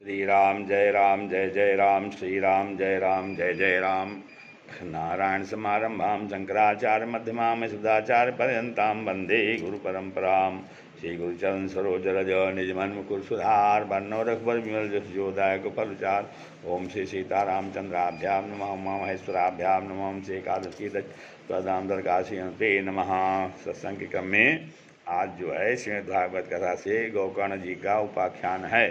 राम जय जय राम, श्री राम जय राम जय जय राम। नारायण समारंभां शंकराचार्य मध्यमां सुधाचार्य पर्यन्तां वंदे गुरु परंपरां। श्री गुरुचरण सरोज रज निज मन मुकुर सुधार बन्नो रघुबर विमल जस जोदायक फलचार। ओम श्री सीतारामचंद्राभ्यां नमः, उमा महेश्वराभ्यां नमः, ओम श्री एकादशी प्रदान काशी पे नमः। सत्संग के क्रम में आज जो है श्रीमद् भागवत कथा से गोकर्ण जी का उपाख्यान है।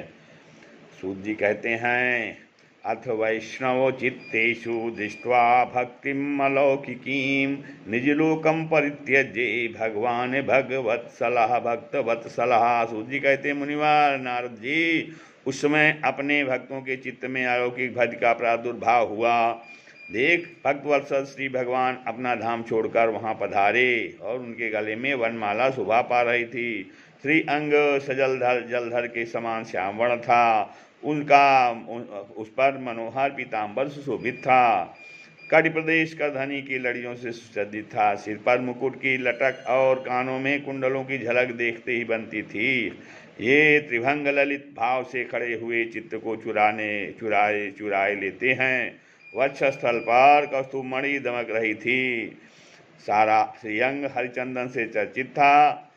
सूत जी कहते हैं, अथ वैष्णव चित्तेषु दृष्ट्वा भक्तिम् अलौकिकीं निजलोकं परित्यज्य भगवान भगवत्सलः भक्तवत्सलः। सूत जी कहते हैं, मुनिवार नारद जी, उस समय अपने भक्तों के चित्त में अलौकिक भक्ति का प्रादुर्भाव हुआ। देख, भक्तवत्सल श्री भगवान अपना धाम छोड़कर वहाँ पधारे और उनके गले में वनमाला शोभा पा रही थी। श्री अंग सजलधर जलधर के समान श्याम वर्ण था। उनका उस पर मनोहर पीताम्बर सुशोभित था। कड़ी प्रदेश का धनी की लड़ियों से सुसज्जित था। सिर पर मुकुट की लटक और कानों में कुंडलों की झलक देखते ही बनती थी। ये त्रिभंग ललित भाव से खड़े हुए चित्त को चुराए लेते हैं। वक्षस्थल पर कस्तूरमणि दमक रही थी। सारा श्रीअंग हरिचंदन से चर्चित था।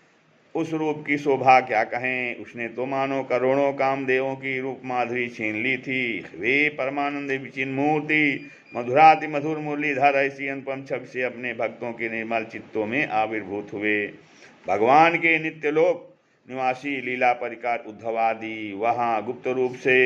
उस रूप की शोभा क्या कहें, उसने तो मानो करोड़ों कामदेवों की रूप माधुरी छीन ली थी। वे परमानंद विचिन मूर्ति मधुराति मधुर मुरलीधर ऐसी अनुपम छवि से अपने भक्तों के निर्मल चित्तों में आविर्भूत हुए। भगवान के नित्यलोक निवासी लीला परिकार उद्धवादि वहाँ गुप्त रूप से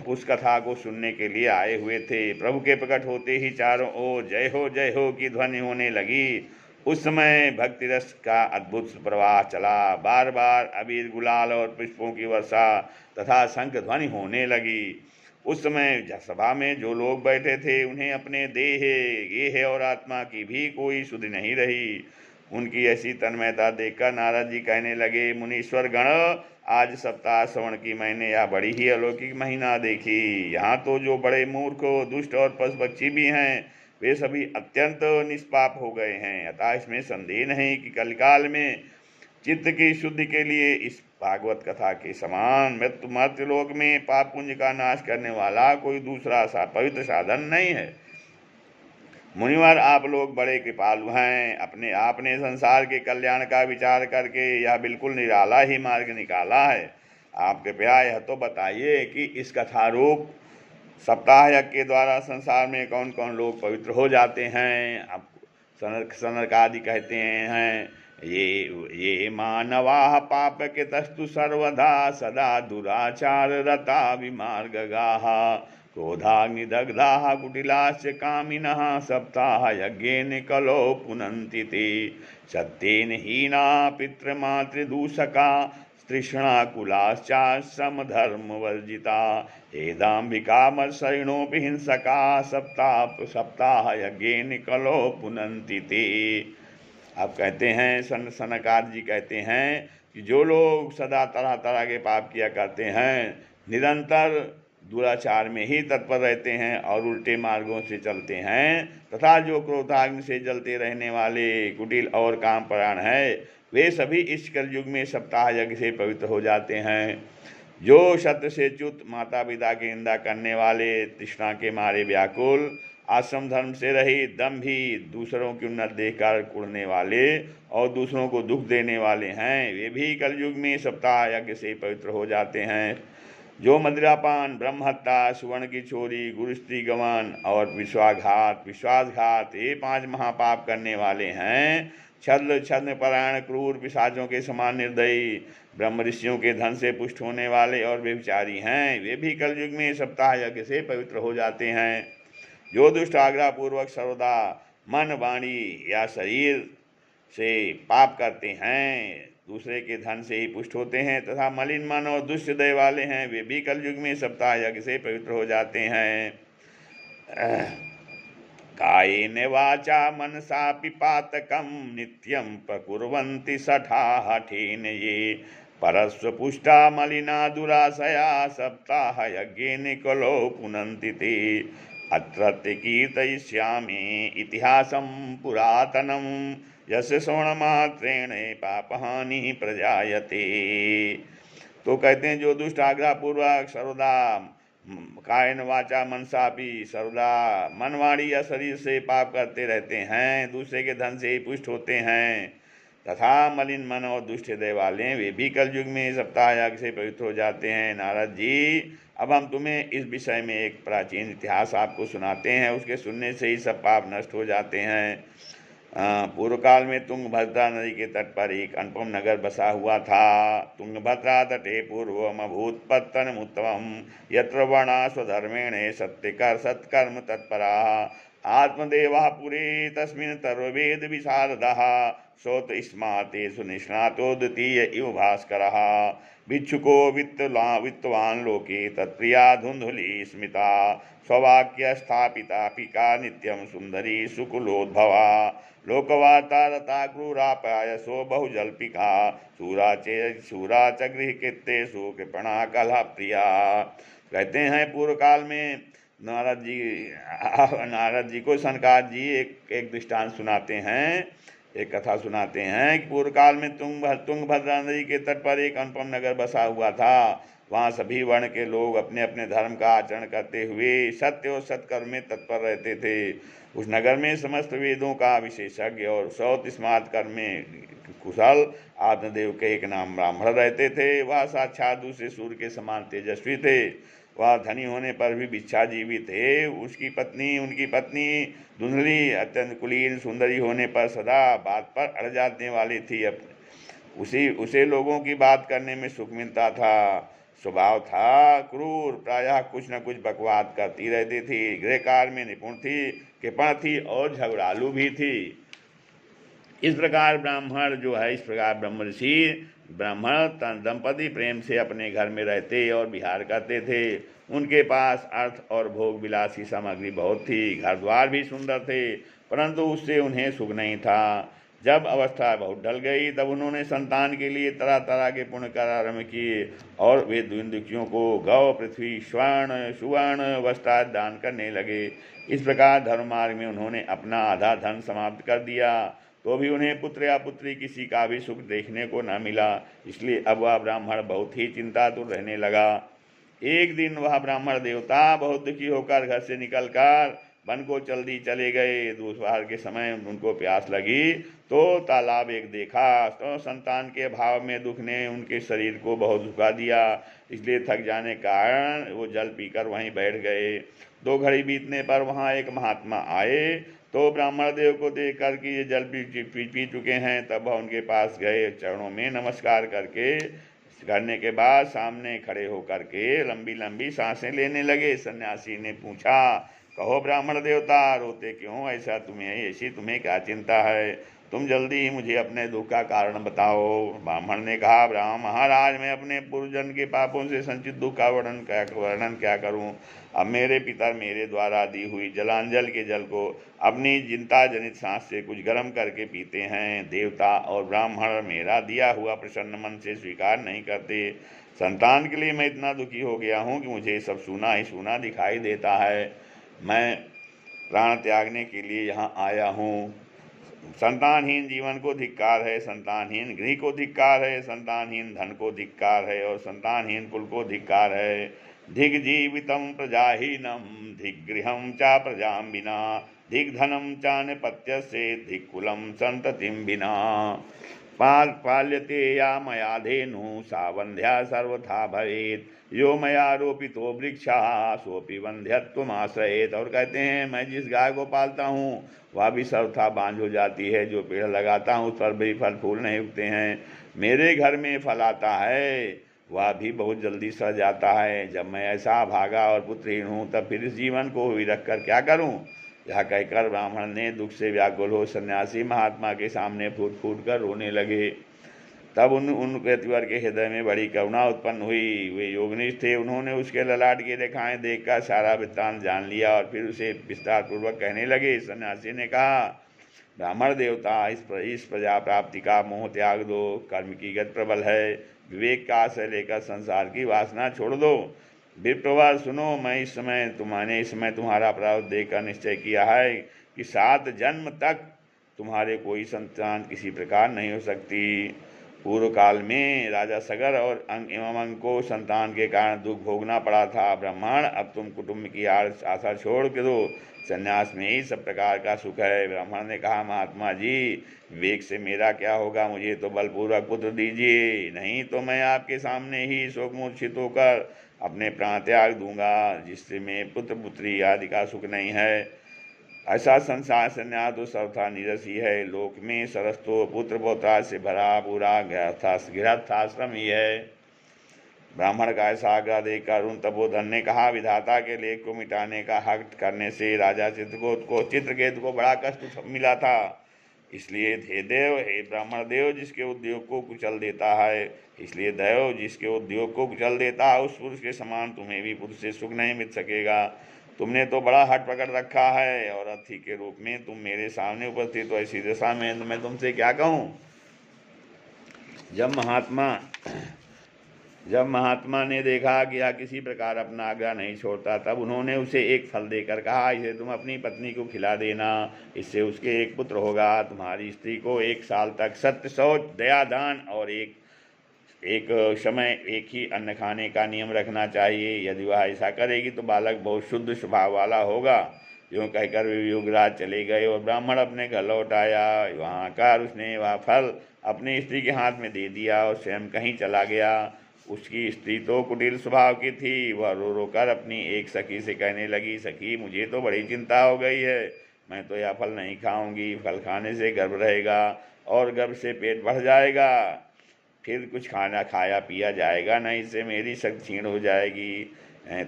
उस कथा को सुनने के लिए आए हुए थे। प्रभु के प्रकट होते ही चारों ओर जय हो की ध्वनि होने लगी। उस समय भक्ति रस का अद्भुत प्रवाह चला। बार बार अबीर गुलाल और पुष्पों की वर्षा तथा शंख ध्वनि होने लगी। उस समय सभा में जो लोग बैठे थे उन्हें अपने देह गेह और आत्मा की भी कोई सुधि नहीं रही। उनकी ऐसी तन्मयता देखकर नारद जी कहने लगे, मुनीश्वर गण, आज सप्ताह श्रवण की मैंने यह बड़ी ही अलौकिक महीना देखी। यहाँ तो जो बड़े मूर्ख दुष्ट और पशु पक्षी भी हैं वे सभी अत्यंत निष्पाप हो गए हैं। अतः इसमें संदेह नहीं कि कलिकाल में चित्त की शुद्धि के लिए इस भागवत कथा के समान मृत्युलोक में पाप पुंज का नाश करने वाला कोई दूसरा पवित्र साधन नहीं है। मुनिवर, आप लोग बड़े कृपालु हैं। अपने आपने संसार के कल्याण का विचार करके यह बिल्कुल निराला ही मार्ग निकाला है। आप कृपया यह तो बताइए कि इस कथारूप सप्ताह यज्ञ के द्वारा संसार में कौन कौन लोग पवित्र हो जाते हैं। आप सनकादि कहते हैं, ये मानवा पाप के तस्तु सर्वदा सदा दुराचार रता विमार्गगाः क्रोधाग्निदग्धाः कुटिलाश्च कामिनः सप्ताह यज्ञेन कलो पुनन्ति ते सत्येन हीना पितृमातृदूषका तृष्णाकुलाश्चाश्रम धर्मवर्जिता हेदाम्बिका मत्सरिणोऽपि हिंसका सप्ताह यज्ञेन कलो पुनन्ति ते। आप कहते हैं, सनकाद जी कहते हैं कि जो लोग सदा तरह तरह के पाप किया करते हैं, निरंतर दुराचार में ही तत्पर रहते हैं और उल्टे मार्गों से चलते हैं, तथा जो क्रोधाग्नि से जलते रहने वाले कुटिल और कामपरायण है, वे सभी इस कलयुग में सप्ताह यज्ञ से पवित्र हो जाते हैं। जो शत्र से च्युत, माता पिता की निंदा करने वाले, तृष्णा के मारे व्याकुल, आश्रम धर्म से रहित, दंभी, दूसरों की उन्नत देखकर कुड़ने वाले और दूसरों को दुख देने वाले हैं, वे भी कलयुग में सप्ताह यज्ञ से पवित्र हो जाते हैं। जो मदिरापान, ब्रह्महत्या, सुवर्ण की चोरी, गुरु स्त्री गमन और विश्वासघात ये 5 महापाप करने वाले हैं, छद्म परायण, क्रूर, पिशाचों के समान निर्दयी, ब्रह्म ऋषियों के धन से पुष्ट होने वाले और व्यभिचारी हैं, वे भी कलयुग में सप्ताह यज्ञ से पवित्र हो जाते हैं। जो दुष्ट आग्रह पूर्वक सर्वदा मन, वाणी या शरीर से पाप करते हैं, दूसरे के धन से ही पुष्ट होते हैं तथा मलिन मन और दुष्ट हृदय वाले हैं, वे भी कलयुग में सप्ताह यज्ञ से पवित्र हो जाते हैं। कायेन वाचा मनसा पिपातकं नित्यं प्रकुर्वन्ति सठा हठेन ये परस्वपुष्टा मलिना दुराशया सप्ताह यज्ञेन कलो पुनन्ति ते। अत्रत्य कीर्तयिष्यामि इतिहासं पुरातनं यस्य श्रवणमात्रेण पापहानिः प्रजायते। तो कहते हैं जो दुष्ट आग्रह पूर्वक सर्वदा कायन वाचा मनसा भी सर्वदा मनवाणी या शरीर से पाप करते रहते हैं, दूसरे के धन से ही पुष्ट होते हैं तथा मलिन मन और दुष्ट हृदय वाले वे भी कलयुग में सप्ताह याग से पवित्र हो जाते हैं। नारद जी, अब हम तुम्हें इस विषय में एक प्राचीन इतिहास आपको सुनाते हैं, उसके सुनने से ही सब पाप नष्ट हो जाते हैं। पूर्व काल में तुंगभद्रा नदी के तट पर एक अनुपम नगर बसा हुआ था। तुंगभद्रा तटे पूर्वमभूत्पत्तनमुत्तमं यत्र वर्णा स्वधर्मेण सत्यकर सत्कर्म तत्परा आत्मदेवः पुरे तस्मिन् तर्ववेद विशारदः सोत स्मातेषु निष्णातो द्वितीय इव भास्करः भिक्षुको वित्तवान् लोके तत्प्रिया धुंधुली स्मिता स्ववाक्य स्थापिता पिका नित्यं सुंदरी सुकुलोद्भवा लोकवार्ता रता क्रूरापायसो बहुजल्पिका सूरा च गृहकृत्येषु कृपणा कलह प्रिया। कहते हैं पूर्व काल में नारद जी को सनकादिक जी एक दृष्टांत सुनाते हैं, एक कथा सुनाते हैं कि पूर्व काल में तुंगभद्रा नदी के तट पर एक अनुपम नगर बसा हुआ था। वहाँ सभी वर्ण के लोग अपने अपने धर्म का आचरण करते हुए सत्य और सत्कर्म में तत्पर रहते थे। उस नगर में समस्त वेदों का विशेषज्ञ और सौत स्मार्त कर्म में कुशल आत्मदेव के एक नाम ब्राह्मण रहते थे। वह साक्षात दूसरे सूर्य के समान तेजस्वी थे। वह धनी होने पर भी भिक्षाजीवी थे। उनकी पत्नी धुंधली अत्यंत कुलीन सुंदरी होने पर सदा बात पर अड़ जाने वाली थी। उसे लोगों की बात करने में सुख मिलता था। स्वभाव था क्रूर, प्रायः कुछ न कुछ बकवाद करती रहती थी। गृह कार्य में निपुण थी, कृपण थी और झगड़ालू भी थी। इस प्रकार ब्रह्म ऋषि ब्राह्मण दंपति प्रेम से अपने घर में रहते और विहार करते थे। उनके पास अर्थ और भोग विलासी सामग्री बहुत थी, घर द्वार भी सुंदर थे, परंतु उससे उन्हें सुख नहीं था। जब अवस्था बहुत ढल गई तब उन्होंने संतान के लिए तरह तरह के पुण्य कार्य आरम्भ किए और वे दीन दुखियों को गौ, पृथ्वी, स्वर्ण, सुवर्ण, वस्त्र दान करने लगे। इस प्रकार धर्म मार्ग में उन्होंने अपना आधा धन समाप्त कर दिया, तो भी उन्हें पुत्र या पुत्री किसी का भी सुख देखने को न मिला। इसलिए अब वह ब्राह्मण बहुत ही चिंतातुर रहने लगा। एक दिन वह ब्राह्मण देवता बहुत दुखी होकर घर से निकलकर वन को जल्दी चले गए। दोपहर के समय उनको प्यास लगी तो तालाब एक देखा, तो संतान के अभाव में दुख ने उनके शरीर को बहुत झुका दिया। इसलिए थक जाने के कारण वो जल पीकर वहीं बैठ गए। 2 घड़ी बीतने पर वहाँ एक महात्मा आए, तो ब्राह्मण देव को देख कर कि ये जल पी चुके हैं, तब वह उनके पास गए। चरणों में नमस्कार करने के बाद सामने खड़े होकर के लंबी लंबी सांसें लेने लगे। सन्यासी ने पूछा, कहो ब्राह्मण देवता, रोते क्यों? ऐसी तुम्हें क्या चिंता है? तुम जल्दी ही मुझे अपने दुख का कारण बताओ। ब्राह्मण ने कहा, महाराज, मैं अपने पूर्वजन्म के पापों से संचित दुख का वर्णन क्या करूं? अब मेरे पितर मेरे द्वारा दी हुई जलांजल के जल को अपनी चिंता जनित सांस से कुछ गर्म करके पीते हैं। देवता और ब्राह्मण मेरा दिया हुआ प्रसन्न मन से स्वीकार नहीं करते। संतान के लिए मैं इतना दुखी हो गया हूँ कि मुझे सब सूना ही सूना दिखाई देता है। मैं प्राण त्यागने के लिए यहाँ आया हूँ। संतानहीन जीवन को धिक्कार है, संतानहीन गृह को धिक्कार है, संतानहीन धन को धिक्कार है और संतानहीन कुल को धिक्कार है। धिग जीवितम प्रजाहीनम धिग गृहम चा प्रजाम बिना धिग धनम चा निपत्य से धिग कुलम संततिम बिना पाल्यते या मया धेनु सा वंध्या सर्वथा भवेत यो मया रोपितो वृक्षा सोपि वंध्यत्वम आश्रयेत। और कहते हैं, मैं जिस गाय को पालता हूँ वह भी सर्वथा बांझ हो जाती है। जो पेड़ लगाता हूँ उस पर भी फल फूल नहीं उगते हैं। मेरे घर में फल आता है वह भी बहुत जल्दी सड़ जाता है। जब मैं ऐसा भागा और पुत्रहीन हूँ तब फिर इस जीवन को हुई रख कर क्या करूँ? यह कहकर ब्राह्मण ने दुख से व्याकुल हो सन्यासी महात्मा के सामने फूट फूट कर रोने लगे। तब उन व्यक्तिवर के हृदय में बड़ी करुणा उत्पन्न हुई। वे योगनिष्ठ थे। उन्होंने उसके ललाट की रेखाएं देखकर सारा वृत्तांत जान लिया और फिर उसे विस्तार पूर्वक कहने लगे। सन्यासी ने कहा, ब्राह्मण देवता, इस प्रजा प्राप्ति का मोह त्याग दो। कर्म की गति प्रबल है। विवेक का आश्रय लेकर संसार की वासना छोड़ दो। विप्रवर सुनो, मैं इस समय तुम्हारा प्रारब्ध देखकर निश्चय किया है कि 7 जन्म तक तुम्हारे कोई संतान किसी प्रकार नहीं हो सकती। पूर्व काल में राजा सगर और एवं अंग को संतान के कारण दुख भोगना पड़ा था। ब्राह्मण, अब तुम कुटुंब की आशा छोड़ के दो, संन्यास में ही सब प्रकार का सुख है। ब्राह्मण ने कहा, महात्मा जी, विवेक से मेरा क्या होगा, मुझे तो बलपूर्वक पुत्र दीजिए, नहीं तो मैं आपके सामने ही शोक मूर्छित होकर अपने प्राण त्याग दूंगा, जिससे मैं पुत्र पुत्री आदि का सुख नहीं है। ऐसा संसार संन्यास तो सर्वथा नीरस ही है। लोक में सरस्तो पुत्र पौत्राद से भरा पूरा गृहस्थाश्रम ही है। ब्राह्मण का ऐसा आग्रह देखकर उन तपोधन ने कहा, विधाता के लेख को मिटाने का हक करने से राजा चित्रकेतु को बड़ा कष्ट मिला था। इसलिए हे देव, हे ब्राह्मण देव, जिसके उद्योग को कुचल देता है, इसलिए देव जिसके उद्योग को कुचल देता है, उस पुरुष के समान तुम्हें भी पुरुष से सुख नहीं मिल सकेगा। तुमने तो बड़ा हट पकड़ रखा है और अतिथि के रूप में तुम मेरे सामने उपस्थित हो, ऐसी दशा में मैं तुमसे क्या कहूँ। जब महात्मा ने देखा कि यह किसी प्रकार अपना आग्रह नहीं छोड़ता, तब उन्होंने उसे एक फल देकर कहा, इसे तुम अपनी पत्नी को खिला देना, इससे उसके एक पुत्र होगा। तुम्हारी स्त्री को 1 साल तक सत्य, शौच, दया, दान और एक समय एक ही अन्न खाने का नियम रखना चाहिए। यदि वह ऐसा करेगी तो बालक बहुत शुद्ध स्वभाव वाला होगा। यूँ कहकर वे योगराज चले गए और ब्राह्मण अपने घर लौट आया। वहाँ आकर उसने वह फल अपनी स्त्री के हाथ में दे दिया और स्वयं कहीं चला गया। उसकी स्त्री तो कुटिल स्वभाव की थी। वह रो रो कर अपनी एक सखी से कहने लगी, सखी, मुझे तो बड़ी चिंता हो गई है, मैं तो यह फल नहीं खाऊंगी। फल खाने से गर्भ रहेगा और गर्भ से पेट बढ़ जाएगा, फिर कुछ खाना खाया पिया जाएगा नहीं, इससे मेरी शक्ति क्षीण हो जाएगी।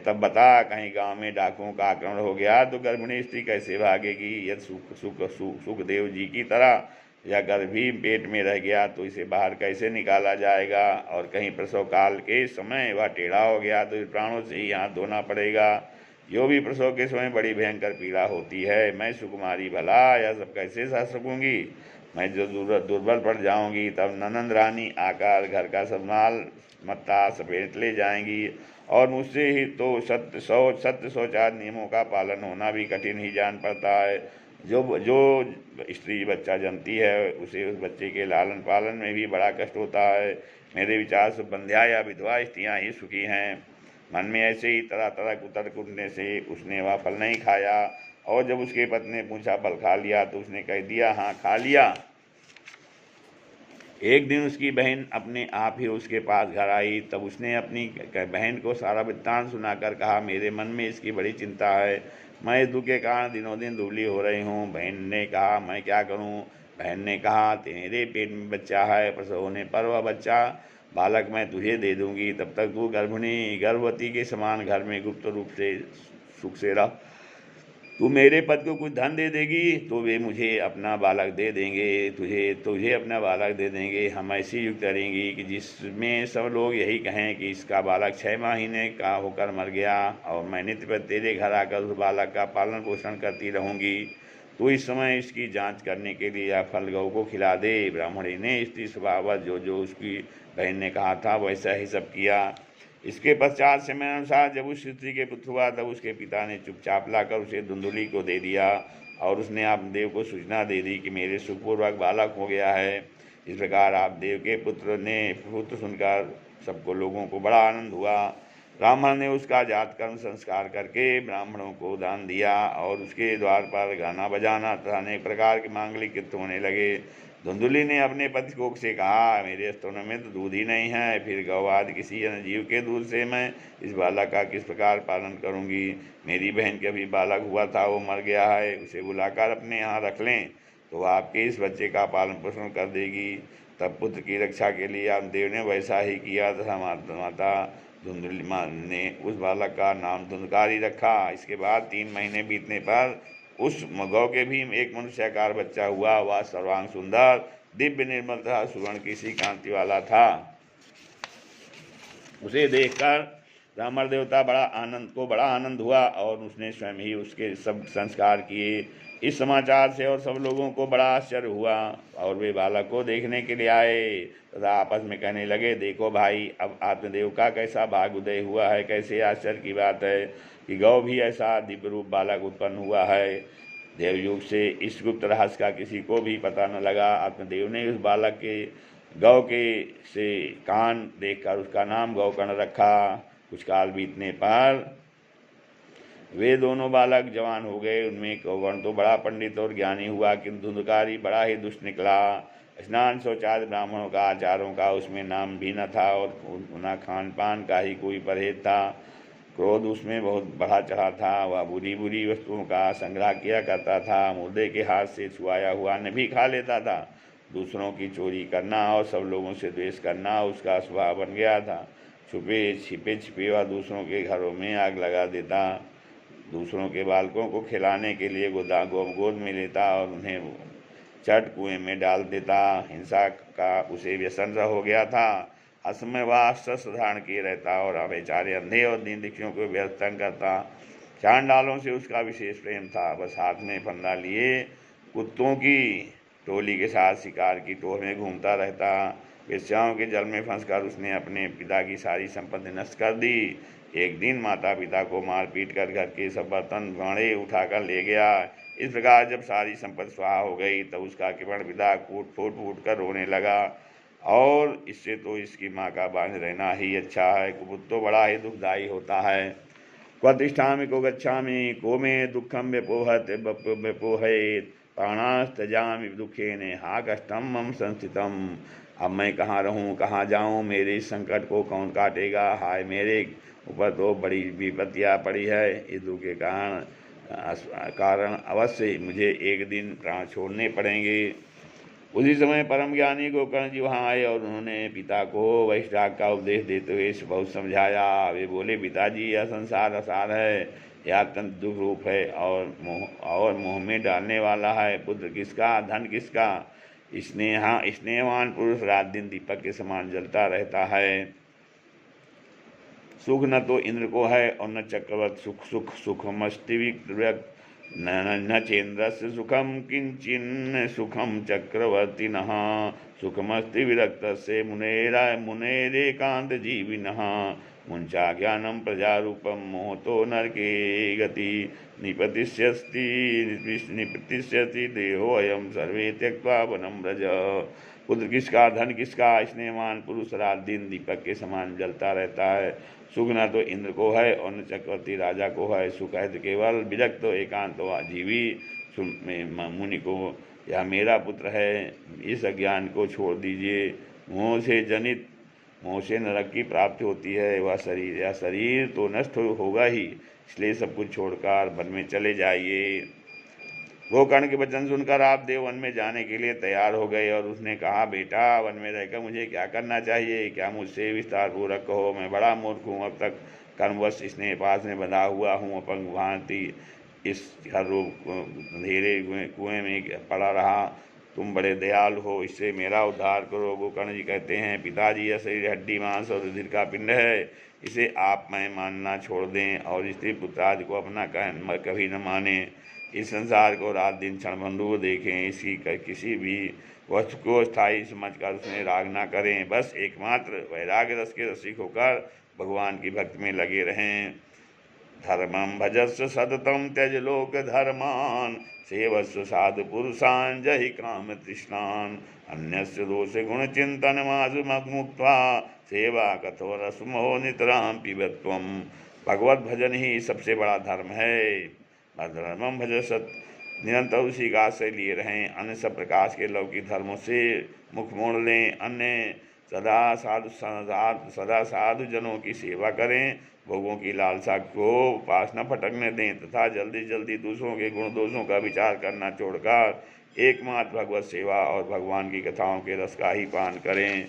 तब बता, कहीं गांव में डाकुओं का आक्रमण हो गया तो गर्भिणी स्त्री कैसे भागेगी। यदि सुखदेव जी की तरह या गर्भ भी पेट में रह गया तो इसे बाहर कैसे निकाला जाएगा। और कहीं प्रसव काल के समय वह टेढ़ा हो गया तो प्राणों से ही हाथ धोना पड़ेगा। जो भी प्रसव के समय बड़ी भयंकर पीड़ा होती है, मैं सुकुमारी भला यह सब कैसे सह सकूंगी। मैं जो दुर्बल पड़ जाऊंगी, तब ननंद रानी आकर घर का सब माल मत्ता समेट ले जाएंगी और मुझसे ही तो सत्य शौच आदि नियमों का पालन होना भी कठिन ही जान पड़ता है। जो स्त्री बच्चा जन्मती है, उसे उस बच्चे के लालन पालन में भी बड़ा कष्ट होता है। मेरे विचार से बंध्या या विधवा स्त्रियाँ ही सुखी हैं। मन में ऐसे ही तरह तरह कुतर्क उठने से उसने वह फल नहीं खाया। और जब उसके पति ने पूछा, फल खा लिया, तो उसने कह दिया, हाँ खा लिया। एक दिन उसकी बहन अपने आप ही उसके पास घर आई। तब उसने अपनी बहन को सारा वृत्तांत सुनाकर कहा, मेरे मन में इसकी बड़ी चिंता है, मैं इस दुख के कारण दिनों दिन दुबली हो रही हूँ। बहन ने कहा, मैं क्या करूँ। बहन ने कहा, तेरे पेट में बच्चा है, प्रसव होने पर वह बच्चा बालक मैं तुझे दे दूँगी। तब तक तू गर्भवती के समान घर में गुप्त रूप से सुख से रह। तू मेरे पति को कुछ धन दे देगी तो वे मुझे अपना बालक दे देंगे, तुझे अपना बालक दे देंगे। हम ऐसी युक्त करेंगी कि जिसमें सब लोग यही कहें कि इसका बालक 6 महीने का होकर मर गया और मैं नित्य पर तेरे घर आकर उस बालक का पालन पोषण करती रहूँगी। तो इस समय इसकी जांच करने के लिए यह फल गौ को खिला दे। ब्राह्मणी ने स्त्री स्वभाव जो उसकी बहन ने कहा था वैसा ही सब किया। इसके पश्चात समय अनुसार जब उस स्त्री के पुत्र हुआ, तब उसके पिता ने चुपचाप लाकर उसे धुंधुली को दे दिया और उसने आप देव को सूचना दे दी कि मेरे सुखपूर्वक बालक हो गया है। इस प्रकार आप देव के पुत्र सुनकर सबको लोगों को बड़ा आनंद हुआ। ब्राह्मण ने उसका जात कर्म संस्कार करके ब्राह्मणों को दान दिया और उसके द्वार पर गाना बजाना तथा अनेक प्रकार के मांगलिक कृत्य होने लगे। धुंधुली ने अपने पति को से कहा, मेरे स्तनों में तो दूध ही नहीं है, फिर गौ आदि किसी अन्य जीव के दूध से मैं इस बालक का किस प्रकार पालन करूंगी। मेरी बहन के अभी बालक हुआ था, वो मर गया है, उसे बुलाकर अपने यहाँ रख लें तो वह आपके इस बच्चे का पालन पोषण कर देगी। तब पुत्र की रक्षा के लिए आप देव ने वैसा ही किया तथा माता धुंधुली ने उस बालक का नाम धुंधकारी रखा। इसके बाद 3 महीने बीतने पर उस गौ के भी एक मनुष्याकार बच्चा हुआ। वह सर्वांग सुंदर, दिव्य, निर्मल तथा सुवर्ण की सी कांति वाला था। उसे देखकर ब्राह्मण देवता बड़ा आनंद हुआ और उसने स्वयं ही उसके सब संस्कार किए। इस समाचार से और सब लोगों को बड़ा आश्चर्य हुआ और वे बालक को देखने के लिए आए तथा आपस में कहने लगे, देखो भाई, अब आत्मदेव का कैसा भाग उदय हुआ है। कैसे आश्चर्य की बात है कि गौ भी ऐसा दिव्य रूप बालक उत्पन्न हुआ है। देवयुग से इस गुप्त रहस्य का किसी को भी पता न लगा। आत्मदेव ने उस बालक के गौ के से कान देखकर उसका नाम गौकर्ण रखा। कुछ काल बीतने पर वे दोनों बालक जवान हो गए। उनमें गौकर्ण तो बड़ा पंडित और ज्ञानी हुआ, किंतु धुंधकारी बड़ा ही दुष्ट निकला। स्नान शौचादि ब्राह्मणों का आचारों का उसमें नाम भी न था और न खान पान का ही कोई परहेज था। क्रोध उसमें बहुत बढ़ा चढ़ा था। वह बुरी बुरी वस्तुओं का संग्रह किया करता था। मुर्दे के हाथ से छुआया हुआ अन्न भी खा लेता था। दूसरों की चोरी करना और सब लोगों से द्वेष करना उसका स्वभाव बन गया था। छुपे छिपे वह दूसरों के घरों में आग लगा देता। दूसरों के बालकों को खिलाने के लिए गोद में लेता और उन्हें चट कुएं में डाल देता। हिंसा का उसे व्यसन हो गया था। असमय वह शस्त्र धारण किए रहता और बेचारे अंधे और दीनदुखियों को व्यस्त तंग करता। चांडालों से उसका विशेष प्रेम था। बस हाथ में फंदा लिए कुत्तों की टोली के साथ शिकार की टोर में घूमता रहता। वेश्याओं के जल में फंसकर उसने अपने पिता की सारी संपत्ति नष्ट कर दी। एक दिन माता पिता को मार पीट कर घर के सब बर्तन गाड़े उठाकर ले गया। इस प्रकार जब सारी संपत्ति स्वाहा हो गई तब उसका कृपण पिता फूट कर रोने लगा और इससे तो इसकी माँ का बांझ रहना ही अच्छा है। कुपुत तो बड़ा ही दुखदायी होता है। क्व तिष्ठामि को गच्छामि को मे दुखम व्यपोहेत प्राणास्तजामि दुखेन हा कष्टम मम संस्थितम। अब मैं कहाँ रहूँ, कहाँ जाऊँ, मेरे इस संकट को कौन काटेगा। हाय, मेरे ऊपर तो बड़ी विपत्तियाँ पड़ी है। इस दुख के कारण अवश्य मुझे एक दिन प्राण छोड़ने पड़ेंगे। उसी समय परम ज्ञानी गोकर्ण जी वहाँ आए और उन्होंने पिता को वैष्णव का उपदेश देते हुए बहुत समझाया। वे बोले, पिताजी, यह संसार असार है, यह अत्यंत दुख रूप है और मोह में डालने वाला है। पुत्र किसका, धन किसका। स्नेहवान पुरुष रात दिन दीपक के समान जलता रहता है। सुख न तो इंद्र को है और न चक्रवर्त सुखमस्तिव्यक्त न चेन्द्र से सुखम किंचिन सुखम चक्रवर्ती नः सुखमस्ति विरक्त से मुनेरेकांत जीविन मुंचा ज्ञानम प्रजारूपम मोहतो नरके गति निपतिष्यति देहोऽयं सर्वे त्यक्त्वा वनं व्रज। पुत्र किसका, धन किसका। स्नेहवान पुरुष रात दिन दीपक के समान जलता रहता है। सुख न तो इंद्र को है और न चक्रवर्ती राजा को है। सुख है तो केवल विरक्त तो एकांत जीवी मुनि को। यह मेरा पुत्र है, इस अज्ञान को छोड़ दीजिए। मोह से नरक की प्राप्ति होती है। यह शरीर तो नष्ट होगा ही, इसलिए सब कुछ छोड़कर वन में चले जाइए। गोकर्ण के वचन सुनकर आप देव वन में जाने के लिए तैयार हो गए और उसने कहा, बेटा, वन में रहकर मुझे क्या करना चाहिए, क्या मुझसे विस्तार पूर्वक कहो। मैं बड़ा मूर्ख हूँ, अब तक कर्मवश स्नेह पास में बंधा हुआ हूँ, अपंग भांति इस हर रूप अंधेरे कुएं में पड़ा रहा। तुम बड़े दयालु हो, इससे मेरा उद्धार करो। गोकर्ण जी कहते हैं, पिताजी, यह शरीर हड्डी मांस और रुधिर का पिंड है, इसे आप मैं मानना छोड़ दें और स्त्री पुत्र आदि को अपना कभी न माने। इस संसार को रात दिन क्षणभंगुर देखें, इसकी किसी भी वस्तु को स्थायी समझकर उसमें राग न करें। बस एकमात्र वैराग्य रस के रसिक होकर भगवान की भक्ति में लगे रहें। धर्मं भजस्व सततं त्यज लोक धर्मान सेवस्व साधु पुरुषान् जहि काम तृष्णान् अन्यस्य दोष गुण चिंतन मासु मुक्त्वा सेवा कठोर सुमो नितरां पिबत्वम्। भगवत भजन ही सबसे बड़ा धर्म है। धर्मं भजसत, निरंतर उसी का आश्रय लिए रहें। अन्य सब प्रकाश के लौकिक धर्मों से मुख मोड़ लें। अन्य सदा साधु जनों की सेवा करें। भोगों की लालसा को पास न भटकने दें तथा जल्दी जल्दी दूसरों के गुण दोषों का विचार करना छोड़कर एकमात्र भगवत सेवा और भगवान की कथाओं के रस का ही पान करें।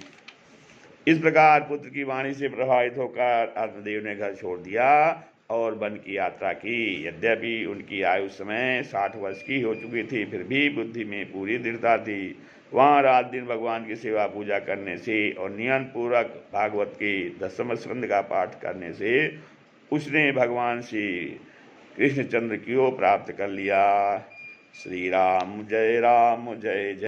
इस प्रकार पुत्र की वाणी से प्रभावित होकर आत्मदेव ने घर छोड़ दिया और वन की यात्रा की। यद्यपि उनकी आयु समय 60 वर्ष की हो चुकी थी, फिर भी बुद्धि में पूरी दृढ़ता थी। वहाँ रात दिन भगवान की सेवा पूजा करने से और नियम पूर्वक भागवत के 10वें स्कंद का पाठ करने से उसने भगवान श्री कृष्णचंद्र को प्राप्त कर लिया। श्री राम जय जय।